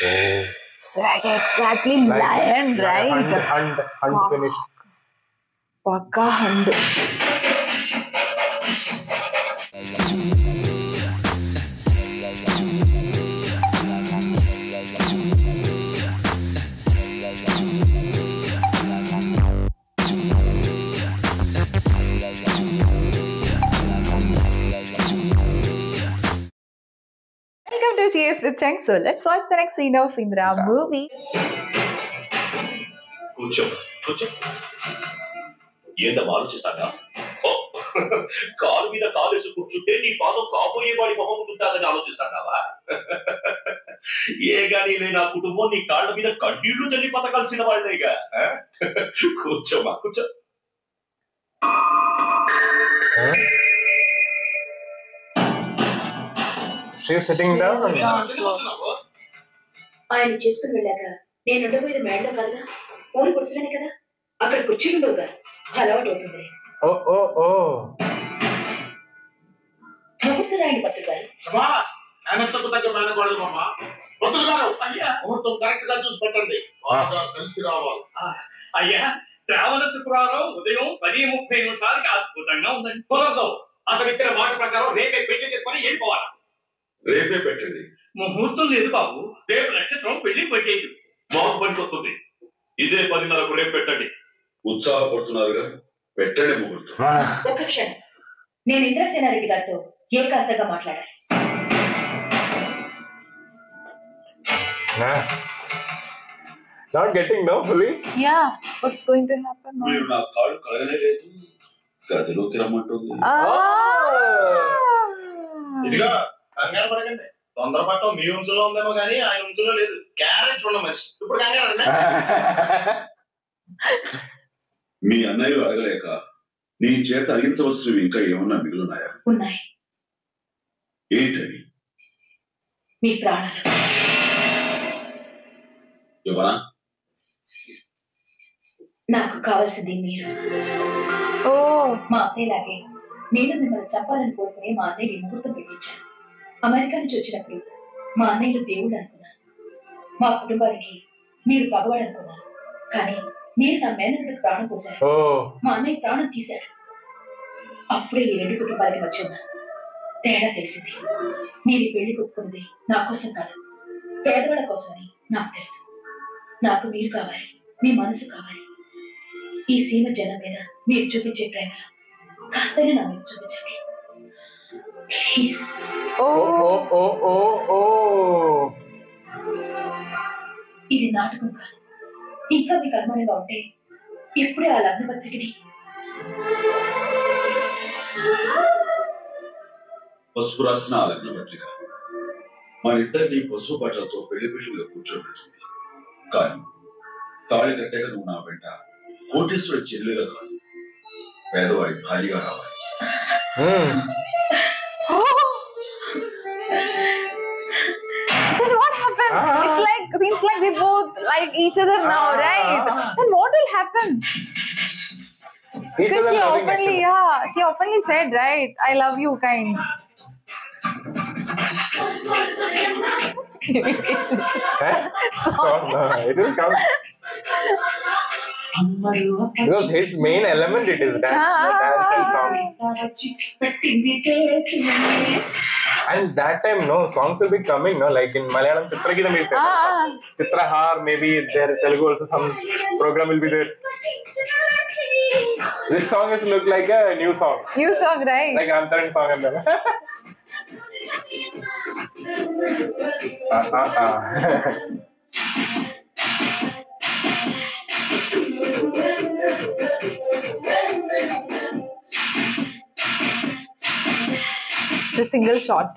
It's like exactly lion, right? Hunt finished. Paka hunt. Welcome to Cheers with Cheng. So let's watch the next scene of Indra movie. కూర్చో ఏందమ్మా ఆలోచిస్తాగా కాలు మీద కాలు వేసి కూర్చుంటే నీ పాదం కాబోయే వాడి మొహం ఉంటుందని ఆలోచిస్తాడావా ఏ గానీ నా కుటుంబం నీ కాళ్ళ మీద కన్నీళ్లు చల్లి బతకాల్సిన వాళ్ళేగా కూర్చోమా కూర్చో She's sitting down. ఆయన చేసుకుని వెళ్ళాక నేను ఉండబోయేది మేడలో కాదుగా ఊరు కుర్చీలోనే కదా అక్కడ కుర్చీలు ఉండవుగా అలవాటు అవుతుంది ముహూర్తం రాయండి పత్రిక ముహూర్తం కరెక్ట్ గా చూసి పెట్టండి కలిసి రావాలి. అయ్యా శ్రావణ శుక్రవారం ఉదయం 10:30 అద్భుతంగా ఉందండి. కుదరదు. అతను ఇచ్చిన మాట ప్రకారం రేపే పెళ్లి చేసుకుని వెళ్ళిపోవాలి. రేపే పెట్టండి. ముహూర్తం లేదు బాబు. రేపు నక్షత్రం పెళ్లి పెట్టేది బాబు పనికి వస్తుంది. ఇదే 10:30కు రేపు పెట్టండి. ఉత్సాహపడుతున్నారుగా, పెట్టండి ముహూర్తం. ఒక క్షణం, నేను ఇంద్రసేనారెడ్డి గారితో ఏకాంతంగా మాట్లాడాలి. Not getting no fully. Yeah, what's going to happen? మీరు నా కాళ్ళు కడగనే లేదు, గదిలోకి రమ్మంటుంది. ఇదిగా కంగారు పడకండి, తొందరపడటం మీ వంశంలో ఉందేమో కానీ ఆయన వంశంలో లేదు. క్యారెట్ ఉన్న మనిషి ఇప్పుడు కంగారు. మీ అన్నయ్య అడగలేక నీ చేత అడిగించవలసినవి ఇంకా ఏమన్నా మిగులున్నాయా? ఉన్నాయి. ఏంటవి? మీ ప్రాణాలు. ఇవ్వనా? నాకు కావాల్సింది మీరు. మా అన్నయ్యలాగే నేను మిమ్మల్ని చంపాలని కోరుకుని మా అన్నయ్య ముహూర్తం పెట్టించాను. అమెరికా నుంచి వచ్చినప్పుడు మా అన్నయ్యలు దేవుడు అనుకున్నాను. మా కుటుంబానికి మీరు పగవాడు అనుకున్నాను. కానీ మీరు నా మేనల్లుడికి ప్రాణం పోశారు. మా అన్నయ్య ప్రాణం తీశాడు. అప్పుడే ఈ రెండు కుటుంబాలకి మధ్య ఉన్న తేడా తెలిసింది. మీరు పెళ్లి కొట్టుకున్నది నా కోసం కాదు, పేదవాళ్ళ కోసమని నాకు తెలుసు. నాకు మీరు కావాలి, మీ మనసు కావాలి. ఈ సీమ జనం మీద మీరు చూపించే ప్రేమ కాస్తనే నా మీద చూపించండి. ఇది నాటకం కాదు. ఇంకా మీకు అనుమానంగా ఉంటే ఇప్పుడే ఆ లగ్న పత్రికని పసుపు రాసిన ఆ లగ్న పత్రిక మన ఇద్దరిని పసుపు బట్టలతో పెళ్లి మీద కూర్చోబెట్టింది. కానీ తాళి కట్టాక నువ్వు నా వెంట కోటేశ్వర చెల్లెగా కాదు, పేదవాడి భారీగా రావాలి. Then what happened? Seems like we both like each other now, right? Then what will happen? Because she openly said, right, I love you, kind. It will come. Because his main element it is dance and songs. And that time, no, songs will be coming, no, like in Malayalam, Chitrageetham is there. Chitrahar, maybe there, Telugu also some program will be there. This song is look like a new song. New song, right? Like Ramcharan song and all. The single shot.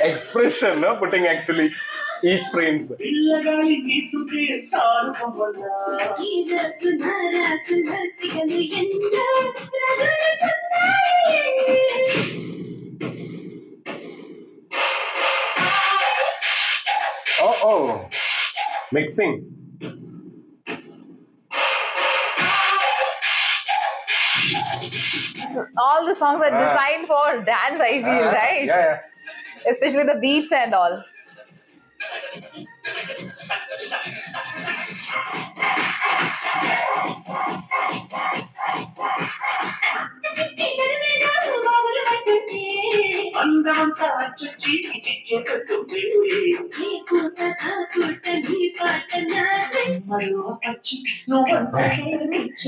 Expression, no, putting actually each frames. Oh, mixing. all the songs are designed for dance, I feel, right? Yeah. Especially the beats and all.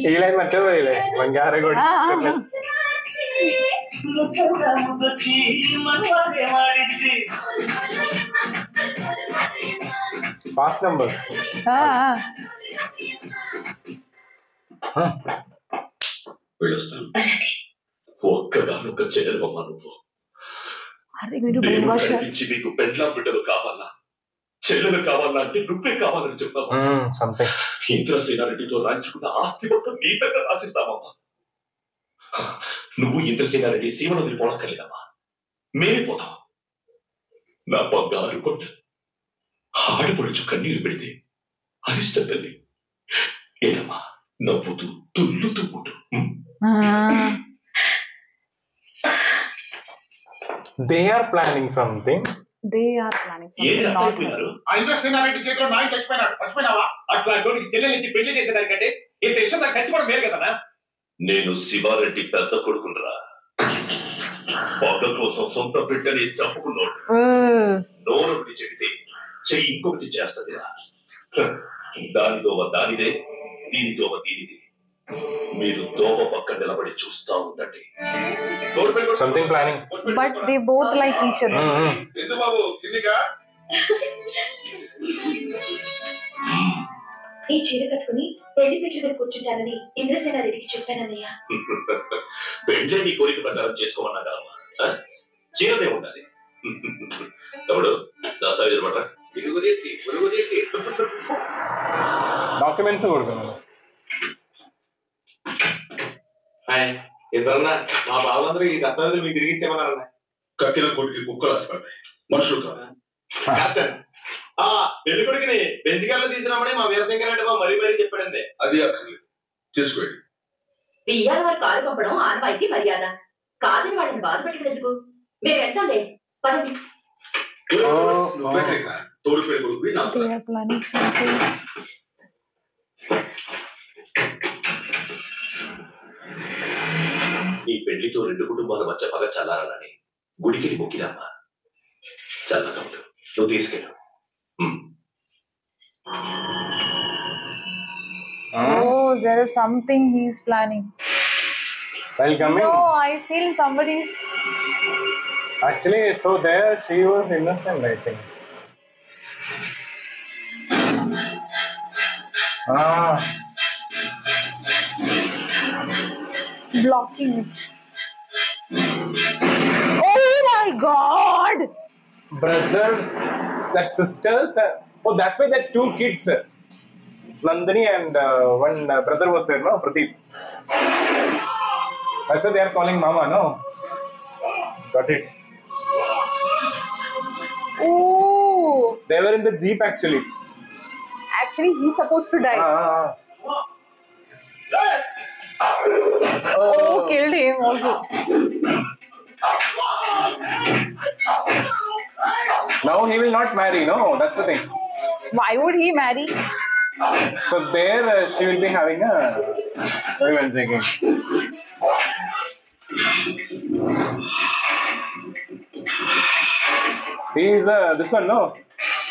ఈ line మర్చిపోయిలే బంగార కూడా fast numbers వెళ్ళొస్తాను. ఒక్కగానొక్క చెల్లెలమ్మ నువ్వు. మీరు కనిపించి నీకు పెళ్ళ బిడ్డలు కావాలా, చెల్లెలు కావాలా అంటే నువ్వే కావాలని చెప్తావా? ఇంద్రసేనారెడ్డితో రాయించుకున్న ఆస్తి మొత్తం నీ దగ్గర రాసిస్తామమ్మా. నువ్వు ఇంద్రసేనారెడ్డి సీమను వదిలిపోనక్కర్లేదమ్మా, మేమే పోతాం. నా బంగారు కొండ ఆడపడుచు కన్నీరు పెడితే అరిష్టం తల్లి ఏనమ్మా నవ్వుతూ తుల్లుతూ ఉండు. They are planning something. Indrasena Reddy చేతిలో నాయకు చచ్చిపోయినాడు. మర్చిపోయినావా? అట్లా డోనికి చెల్లెలిచ్చి పెళ్లి చేసేదానికంటే ఇంత ఇష్టం నాకు చచ్చిపోవడం మేలు కదా. నేను శివారెడ్డి పెద్ద కొడుకునరా. పగ కోసం సొంత బిడ్డని చంపుకున్నాడు. నోరొకటి చెబితే చెయ్యి ఇంకొకటి చేస్తదిరా. దాని దోవ దానిదే, దీని దోవ దీనిదే. మీరు దోవ పక్క నిలబడి చూస్తా ఉండండి. Something planning. But they both like each other. ఎందు బాబు కిందిగా ఈ చీర కట్టుకుని పెళ్లి పెళ్లి మీద కూర్చుంటానని ఇంద్రసేనారెడ్డికి చెప్పానన్నయ్య. పెళ్లి నీ కోరిక ప్రకారం చేసుకోమన్నా కదమ్మా. చీరదే ఉండాలి. తమ్ముడు దస్తావేజులు పట్రా. డాక్యుమెంట్స్ కొడుతున్నాను. ఇద్దరన్నా మా బావులందరూ ఈ దస్తావేజులు మీకు తిరిగి ఇచ్చేమన్నారన్నా. కక్కిన కొడుకు కుక్కలు ఆశపడతాయి, మనుషులు కాదు. పెళ్లి కొడుకుని బెంచిగాల్లో తీసుకురామని మా వీరశంకర్ రెడ్డి బాబు మరీ మరీ చెప్పాడండి. అది అక్కర్లేదు, తీసుకువెళ్ళి. ఇయ్యాల వారు కాలు పంపడం ఆనవాయితీ మర్యాద. కాదని వాళ్ళని బాధ పెట్టడం ఎందుకు? మేము వెళ్తాంలే, పదండి. నువ్వెక్కడికి రా, తోడు పెళ్లి కొడుకు నాకు. They are planning something. ఈ పెళ్లితో రెండు కుటుంబాల మధ్య పగ చల్లారాలని గుడికి మొక్కిరమ్మా. చల్లగా ఉండు, నువ్వు తీసుకెళ్ళు. Oh, there is something he's planning. Welcoming. No, I feel somebody's. Actually, so there she was innocent, I think. Blocking it. Oh my God! Brothers, that sisters. Oh, that's why that two kids, Nandini and one brother was there, no? Pradeep. That's why they are calling Mama, no? Got it. Oh! They were in the jeep actually. Actually, he's supposed to die. Oh, killed him also. Now he will not marry, no? That's the thing. Why would he marry? So there she will be having a revenge again. He is this one, no?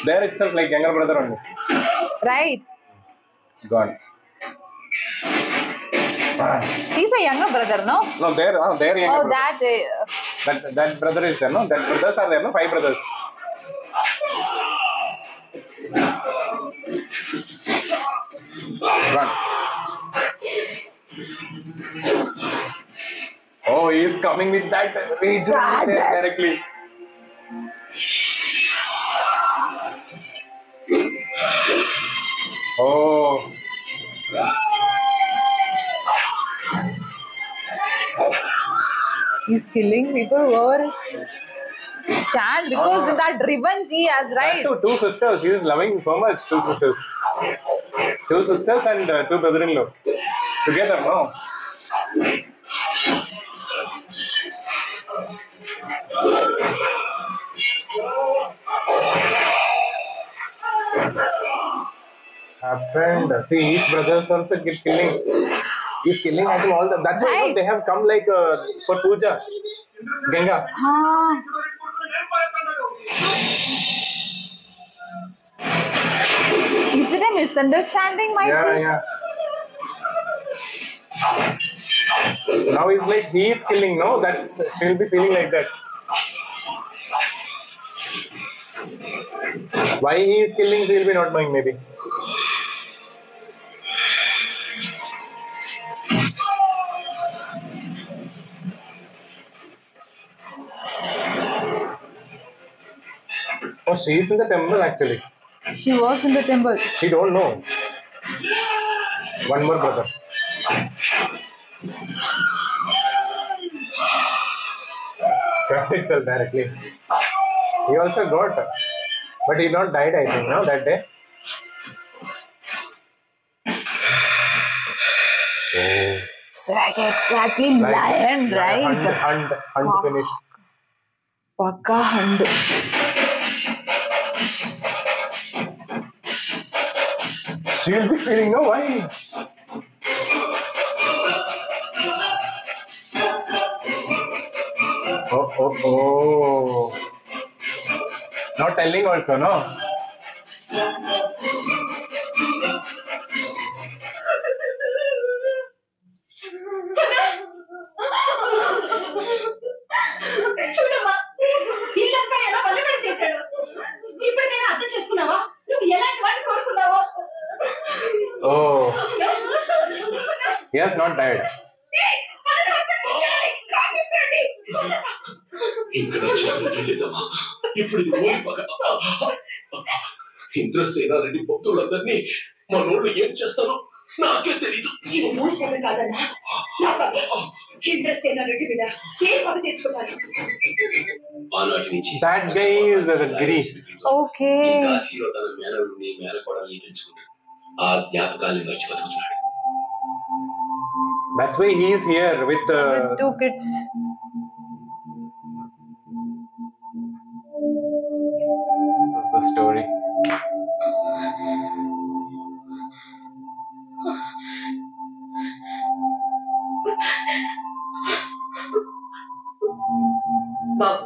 There itself like younger brother only. Right. Gone. He's a younger brother, no? No, there younger Oh, brother. That brother is there, no? That brothers are there, no? 5 brothers. Run. Oh, he is coming with that region there directly. Oh. He's killing people. Whoever is stand because in that revenge he has, right? Two sisters. He is loving so much. Two sisters. Two sisters and two brother-in-law together, no? Happened. See, each brothers also keep killing. He's killing at him all the. That's why you know, they have come like for puja. Ganga. Is it a misunderstanding, Michael? Yeah. Now he's like he is killing. No, that she'll be feeling like that. Why he is killing, she'll be not knowing maybe. Oh, she is in the temple actually. She was in the temple. She don't know. One more brother. Got itself directly. He also got, but he not died. I think no that day. Oh. It's like exactly lion, right? Hunt finished. Paka hunt. She will be feeling no why. Oh. Not telling also, no? చూడమ్మా ఇల్లంతా ఎలా వల్లగడ చేశాడు. ఇప్పటికైనా అర్థం చేసుకున్నావా నువ్వు ఎలాంటి వాడిని కోరుకున్నావో? Oh. He has not died. ఇంకా నా చేతులు లేదమ్మా. ఇప్పుడు ఇది ఓడిపోక ఇంద్రసేనారెడ్డి భక్తులందరినీ మనోళ్ళు ఏం చేస్తారో నాకే తెలీదు. ఇది మూడిపోక కాదన్నా, నా పగ. ఇంద్రసేనారెడ్డి మీద ఏం పగ తెచ్చుకున్నాను. ఆనాటి నుంచి That guy is a Giri. Okay. కాశీలో తన మేనవుడిని మేనకోడల్ని పెంచుకుంటాడు. ఆ జ్ఞాపకాన్ని మర్చి బతుకుతున్నాడు. That's why he is here with With 2 kids. That's the story. బాబు,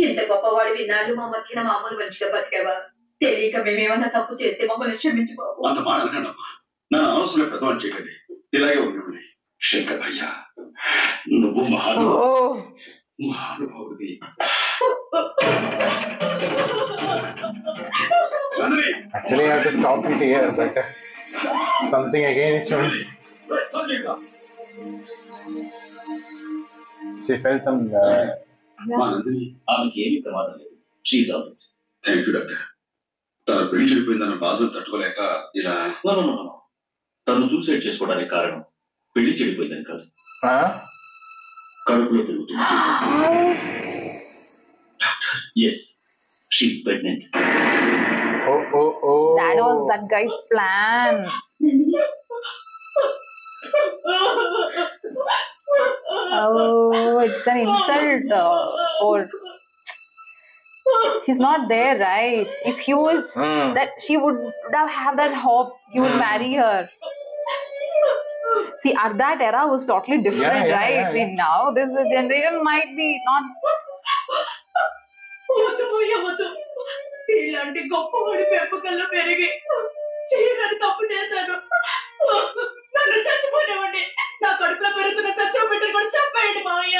ఇంత గొప్పవాడివి నాళ్ళు మా మధ్యన మామూలు మంచిగా బతికావా? తెలియక మేమేమన్నా తప్పు చేస్తే మమ్మల్ని క్షమించు బాబు. అంత మాట అనకండమ్మా. నన్ను అవసరం పెద్దవాడిని చేయకండి. ఇలాగే ఉండేవాడి. శంకర్ భయ్యా, నువ్వు మహానుభావుడివి. Actually, I have to stop it here, but something again is showing. She felt some. మా నందిని ఆమెకి ఏమీ ప్రమాదం లేదు. She's all right. Thank you doctor. తన పెళ్లి చెడిపోయిందన్న బాధను తట్టుకోలేక ఇలా. తను సూసైడ్ చేసుకోవడానికి కారణం పెళ్లి చెడిపోయిందని కాదు, Huh? కడుపులో పెరుగుతుంది. Yes, she's pregnant. Oh. That was that guy's plan. Oh, it's an insult. Or he's not there, right? If he was that, she would have that hope he would marry her. See, at that era was totally different, Yeah, right? yeah. See, now this generation might be not. ఇలాంటి గొప్పవాడి పెంపకంలో పెరిగి చేయని తప్పు చేశాను. నన్ను చచ్చిపోయినవ్వండి. నా కడుపులో పెరుగుతున్న శత్రువు బిడ్డను కూడా చంపేయండి మావయ్య,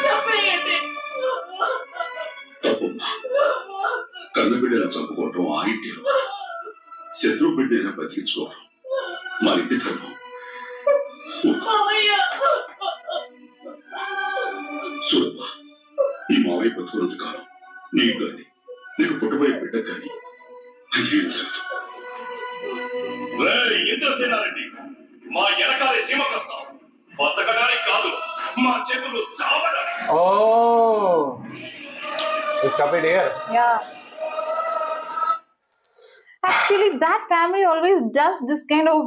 చంపేయండి. కన్న బిడ్డను చంపుకోవటం ఆ ఇంటిలో, శత్రువు బిడ్డైనా బతికించుకోవటం మా ఇంటి ధర్మం. చూడమ్మా, ఈ మావయ్య బతుకున్నంత కాలం నీకు కానీ నీకు పుట్టబోయే బిడ్డ కానీ అయ్యేం జరగదు. ఇంద్రసేనారెడ్డి, మా వెనకాలే సీమకొస్తాం. బతకడానికి కాదు, మా చేతులు చావడానికి. Oh. Stop it here. Yeah. Actually, that family always does this kind of,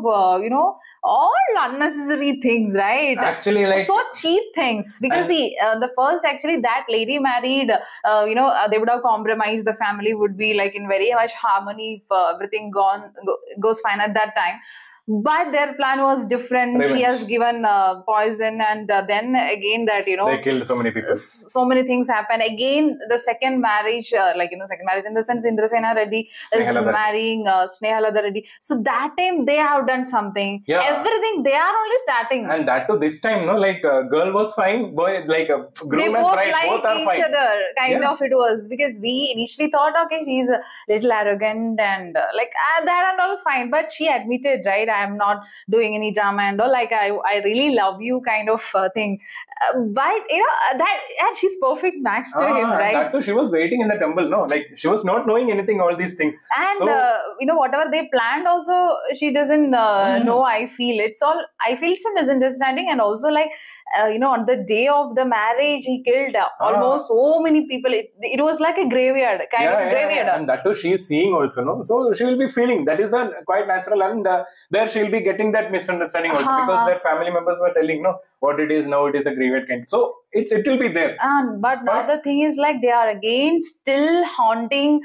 all unnecessary things, right? Actually, like So cheap things, because see, the first actually that lady married, they would have compromised. The family would be like in very much harmony if everything goes fine at that time. But their plan was different. She Revenge. has given poison, and then again that they killed so many people. so many things happen. Again, the second marriage, second marriage in the sense Indrasena Reddy is Snehalada. marrying Snehalada Reddy. So that time they have done something. Yeah. Everything, they are only starting. And that too, this time, no, like girl was fine, boy, like They groom and both bride, like both are each fine. other, kind Yeah. of it was. Because we initially thought, okay, she's a little arrogant and that and all fine. But she admitted, right, I am not doing any drama and all, like I really love you kind of thing. But that, and she's perfect match to him, And right? that too, she was waiting in the temple, no, like she was not knowing anything, all these things. And So- whatever they planned also, she doesn't know. I feel it's a misunderstanding. And also like on the day of the marriage, he killed almost so many people. It was like a graveyard, kind of graveyard. And that too, she is seeing also, no, so she will be feeling that is quite natural, and there she will be getting that misunderstanding also, because their family members were telling, no, what it is now, it is a graveyard kind. So it will be there. But now the thing is like they are again still haunting,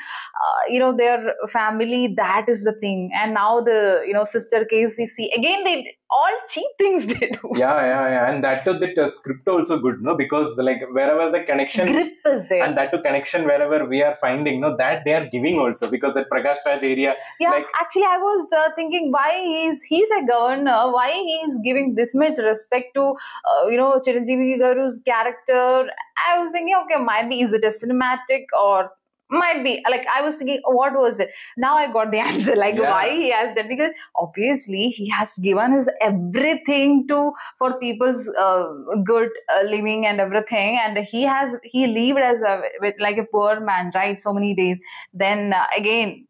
their family. That is the thing. And now the sister KCC again, they all cheap things they do. Yeah, and that too, that script also good, no, because like wherever the connection Grip is there. and that to connection wherever we are finding, no, that they are giving also, because that Prakash Raj area, Yeah, like actually, I was thinking why he's a governor, why he's giving this much respect to Chiranjeevi Garu's character. I was thinking, okay, might be, is it a cinematic, or might be like, I was thinking, what was it? Now I got the answer, like Yeah. why he has done, because obviously he has given his everything for people's good living and everything, and he lived as like a poor man, right, so many days. Then again,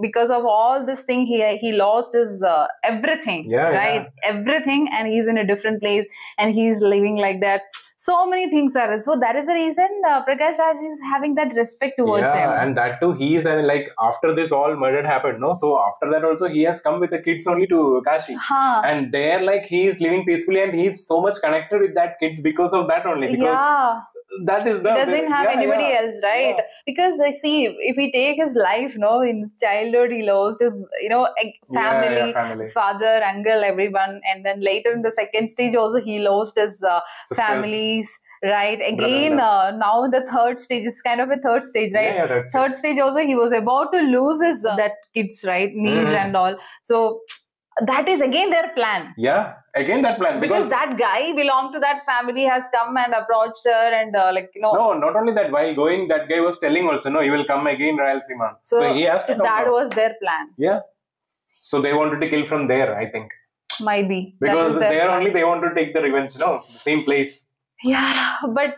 because of all this thing, he lost his everything, right? Everything, and he's in a different place and he's living like that. So many things are, so that is the reason Prakash Raj is having that respect towards him. and that too, he is like after this all murder happened, no, so after that also he has come with the kids only to Kashi, and there like he is living peacefully, and he is so much connected with that kids because of that only, because that is the he doesn't have anybody else, right? Because I see, if we take his life, no, in his childhood he lost his family, family. his father, uncle, everyone, and then later in the second stage also he lost his families, right? Again, now the third stage is kind of a third stage, right? Third stage also he was about to lose his that kids, right, niece and all. So that is again their plan. Yeah, again that plan, because that guy belonged to that family has come and approached her, and no, not only that, while going, that guy was telling also, no, he will come again Rayalaseema. So he has to come. That was their plan. Yeah. So they wanted to kill from there, I think. Might be. Because there only they want to take the revenge, no? Same place. Yeah, but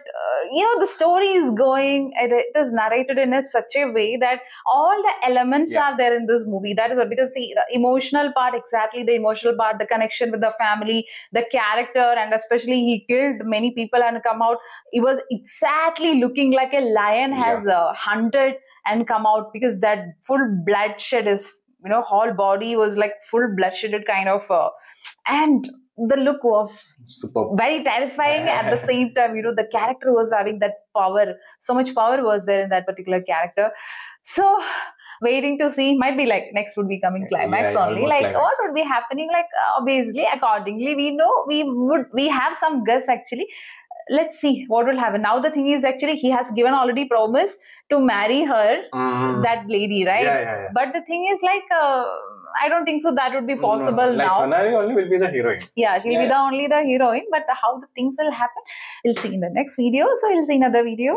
the story is going, it is narrated in such a way that all the elements are there in this movie. That is what, because see, the emotional part, the connection with the family, the character, and especially he killed many people and come out. He was exactly looking like a lion has hunted and come out, because that full bloodshed is, whole body was like full bloodsheded kind of, and the look was superb, very terrifying. At the same time, the character was having that power. So much power was there in that particular character. So waiting to see, might be like next would be coming climax only. Like climax. What would be happening? Like obviously, accordingly, we know we have some guess actually. Let's see what will happen. Now the thing is actually he has given already promise to marry her, that lady, right? Yeah. But the thing is like, I don't think so that would be possible now. Sonali only will be the heroine. Yeah, she'll be only the heroine. But how the things will happen, we'll see in the next video. So we'll see another video.